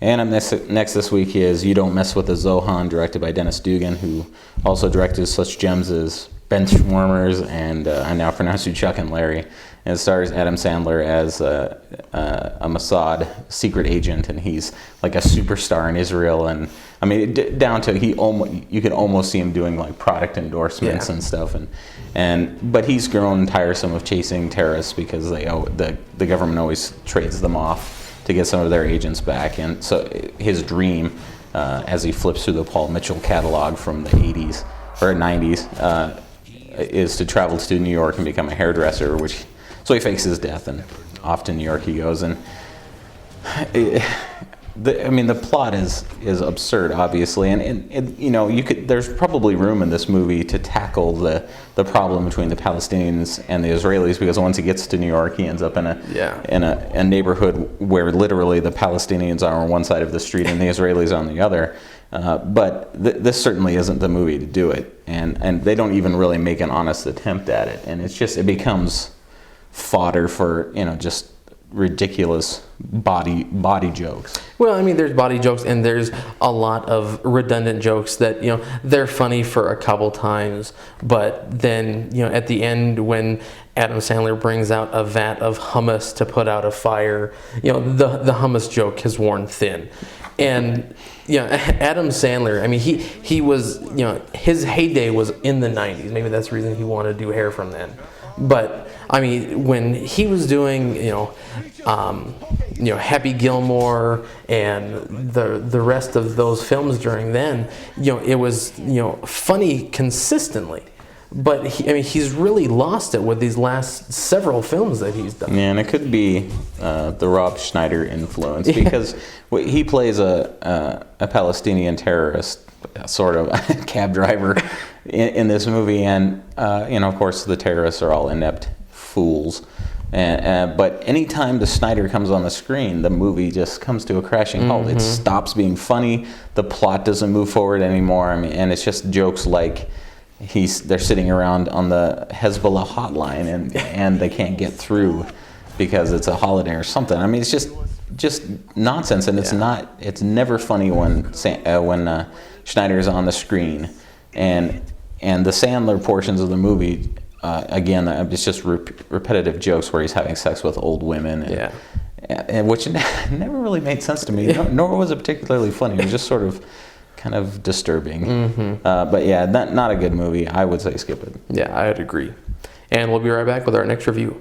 And up next this week is You Don't Mess with the Zohan, directed by Dennis Dugan, who also directed such gems as Benchwarmers and I Now Pronounce You Chuck and Larry. And it stars Adam Sandler as a Mossad secret agent, and he's like a superstar in Israel. And I mean, down to you could almost see him doing like product endorsements and stuff. But he's grown tiresome of chasing terrorists because the government always trades them off to get some of their agents back. And so his dream, as he flips through the Paul Mitchell catalog from the 80s or 90s, is to travel to New York and become a hairdresser, so he fakes his death, and off to New York he goes. And the plot is absurd, obviously, and there's probably room in this movie to tackle the problem between the Palestinians and the Israelis, because once he gets to New York, he ends up in a neighborhood where literally the Palestinians are on one side of the street and the Israelis on the other. But this certainly isn't the movie to do it, and they don't even really make an honest attempt at it, and it becomes fodder for just ridiculous body jokes. Well, I mean, there's body jokes, and there's a lot of redundant jokes that they're funny for a couple times, but then at the end when Adam Sandler brings out a vat of hummus to put out a fire, the hummus joke has worn thin. And Adam Sandler, I mean, he was, his heyday was in the 90s. Maybe that's the reason he wanted to do hair from then. But I mean, when he was doing, Happy Gilmore and the rest of those films during then, it was funny consistently. But he's really lost it with these last several films that he's done. Yeah, and it could be the Rob Schneider influence, because he plays a Palestinian terrorist, sort of cab driver in this movie, and of course the terrorists are all inept fools. But anytime the Schneider comes on the screen, the movie just comes to a crashing halt. It stops being funny. The plot doesn't move forward anymore. I mean, and it's just jokes like they're sitting around on the Hezbollah hotline and they can't get through because it's a holiday or something. I mean, it's just nonsense, and it's never funny when Schneider is on the screen, and the Sandler portions of the movie, again, it's just repetitive jokes where he's having sex with old women, and which never really made sense to me. Nor was it particularly funny. It was just sort of kind of disturbing. But yeah, not a good movie. I would say skip it. Yeah, I'd agree. And we'll be right back with our next review.